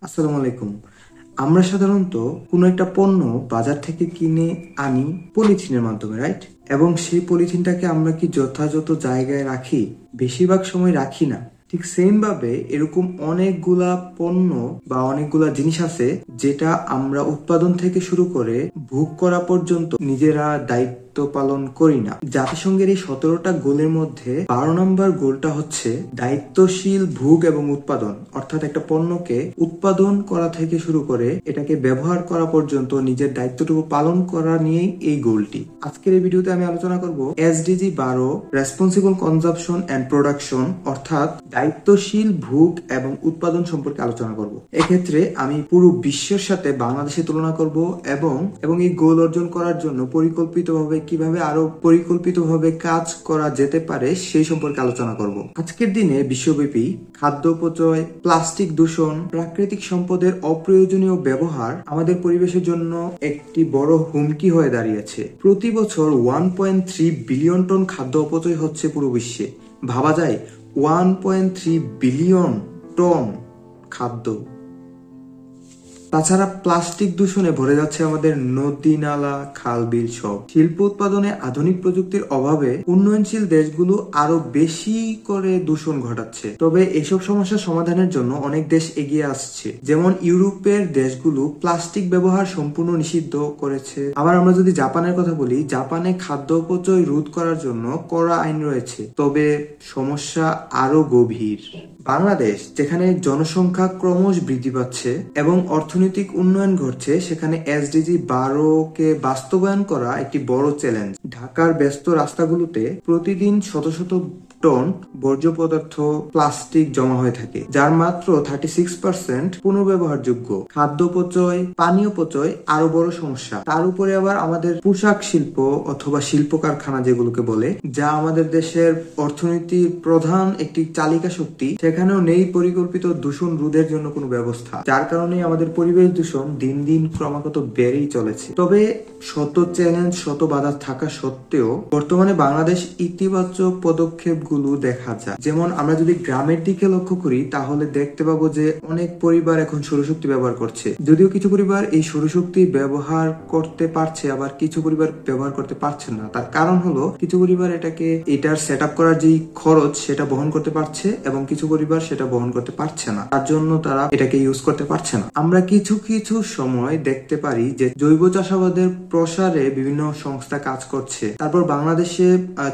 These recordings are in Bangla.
আসসালামু আলাইকুম। আমরা সাধারণত কোনো একটা পণ্য বাজার থেকে কিনে আনি পলিথিনের মাধ্যমে, রাইট? এবং সেই পলিথিনটাকে আমরা কি যথাযথ জায়গায় রাখি? বেশিরভাগ সময় রাখি না। ঠিক সেম ভাবে এরকম অনেকগুলা পণ্য বা অনেকগুলা জিনিস আছে যেটা আমরা উৎপাদন থেকে শুরু করে ভোগ করা পর্যন্ত নিজেরা দায়িত্ব পালন করি না। জাতিসংঘের এই 17টা গোলের মধ্যে 12 নম্বর গোলটা হচ্ছে দায়িত্বশীল ভোগ এবং উৎপাদন, অর্থাৎ একটা পণ্যকে উৎপাদন করা থেকে শুরু করে এটাকে ব্যবহার করা পর্যন্ত নিজের দায়িত্বটুকু পালন করা নিয়েই এই গোলটি। আজকের এই ভিডিওতে আমি আলোচনা করব SDG 12 responsible consumption and production, অর্থাৎ দায়িত্বশীল ভোগ এবং উৎপাদন সম্পর্কে আলোচনা করব। এক্ষেত্রে আমি পুরো বিশ্বের সাথে বাংলাদেশের তুলনা করব এবং এই গোল অর্জন করার জন্য কিভাবে আরো পরিকল্পিতভাবে কাজ করা যেতে পারে সেই সম্পর্কে আলোচনা করব। আজকের দিনে বিশ্বব্যাপী খাদ্য অপচয়, প্লাস্টিক দূষণ, প্রাকৃতিক সম্পদের অপ্রয়োজনীয় ব্যবহার আমাদের পরিবেশের জন্য একটি বড় হুমকি হয়ে দাঁড়িয়েছে। প্রতি বছর 1.3 বিলিয়ন টন খাদ্য অপচয় হচ্ছে পুরো বিশ্বে। ভাবা যায় 1.3 বিলিয়ন টন খাদ্য। তাছাড়া প্লাস্টিক দূষণে ভরে যাচ্ছে আমাদের নদী, নালা, খাল, বিল সব। শিল্প উৎপাদনে আধুনিক প্রযুক্তির অভাবে উন্নয়নশীল দেশগুলো আরো বেশি করে দূষণ ঘটাচ্ছে। তবে এসব সমস্যার সমাধানের জন্য অনেক দেশ এগিয়ে আসছে। যেমন ইউরোপের দেশগুলো প্লাস্টিক ব্যবহার সম্পূর্ণ নিষিদ্ধ করেছে। আবার আমরা যদি জাপানের কথা বলি, জাপানে খাদ্য অপচয় রোধ করার জন্য কড়া আইন রয়েছে। তবে সমস্যা আরো গভীর। বাংলাদেশ, যেখানে জনসংখ্যা ক্রমশ বৃদ্ধি পাচ্ছে এবং অর্থনৈতিক উন্নয়ন ঘটছে, সেখানে এসডিজি 12 কে বাস্তবায়ন করা একটি বড় চ্যালেঞ্জ। ঢাকার ব্যস্ত রাস্তাগুলোতে প্রতিদিন শত শত টন বর্জ্য পদার্থ, প্লাস্টিক জমা হয়ে থাকে, যার মাত্র 36% পুনর্ব্যবহারযোগ্য। খাদ্য অপচয়, পানি অপচয় আরো বড় সমস্যা। তার উপরে আবার আমাদের পোশাক শিল্প অথবা শিল্প কারখানা যেগুলোকে বলে, যা আমাদের দেশের অর্থনীতির প্রধান একটি চালিকা শক্তি, সেখানেও নেই পরিকল্পিত দূষণ রোধের জন্য কোনো ব্যবস্থা, যার কারণে আমাদের পরিবেশ দূষণ দিন দিন ক্রমাগত বেড়েই চলেছে। তবে শত চ্যালেঞ্জ, শত বাধা থাকা সত্ত্বেও বর্তমানে বাংলাদেশ ইতিবাচক পদক্ষেপগুলো দেখা যায়। যেমন আমরা যদি গ্রামের দিকে লক্ষ্য করি, তাহলে দেখতে পাবো যে অনেক পরিবার এখন সৌরশক্তি ব্যবহার করছে। যদিও কিছু পরিবার এই সৌরশক্তি ব্যবহার করতে পারছে, আবার কিছু পরিবার ব্যবহার করতে পারছে না। তার কারণ হলো কিছু পরিবার এটার সেট আপ করার যে খরচ সেটা বহন করতে পারছে এবং কিছু পরিবার সেটা বহন করতে পারছে না, তার জন্য তারা এটাকে ইউজ করতে পারছে না। আমরা কিছু কিছু সময় দেখতে পারি যে জৈব চাষাবাদের প্রসারে বিভিন্ন সংস্থা কাজ করছে। তারপর বাংলাদেশে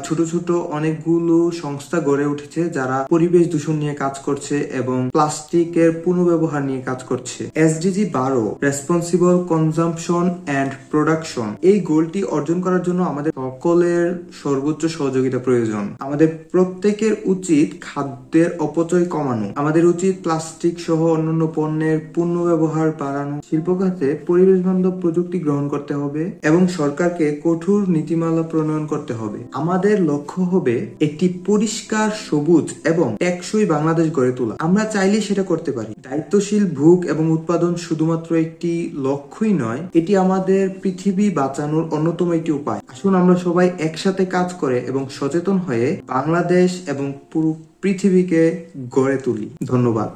ছোট ছোট অনেকগুলো সংস্থা গড়ে উঠেছে যারা পরিবেশ দূষণ নিয়ে কাজ করছে এবং প্লাস্টিকের পুনর্ব্যবহার নিয়ে কাজ করছে। SDG 12 responsible consumption and production, এই গোলটি অর্জন করার জন্য আমাদের সকলের সর্বোচ্চ সহযোগিতা প্রয়োজন। আমাদের প্রত্যেকের উচিত খাদ্যের অপচয় কমানো, আমাদের উচিত প্লাস্টিক সহ অন্যান্য পণ্যের পুনর্ব্যবহার বাড়ানো, শিল্প খাতে পরিবেশ বান্ধব প্রযুক্তি গ্রহণ করতে হবে এবং সরকারকে কঠোর নীতিমালা প্রণয়ন করতে হবে। আমাদের লক্ষ্য হবে একটি পরিষ্কার, সবুজ এবং টেকসই বাংলাদেশ গড়ে তোলা। আমরা চাইলে সেটা করতে পারি। দায়িত্বশীল ভোগ এবং উৎপাদন শুধুমাত্র একটি লক্ষ্যই নয়, এটি আমাদের পৃথিবী বাঁচানোর অন্যতম একটি উপায়। আসুন আমরা সবাই একসাথে কাজ করে এবং সচেতন হয়ে বাংলাদেশ এবং পুরো পৃথিবীকে গড়ে তুলি। ধন্যবাদ।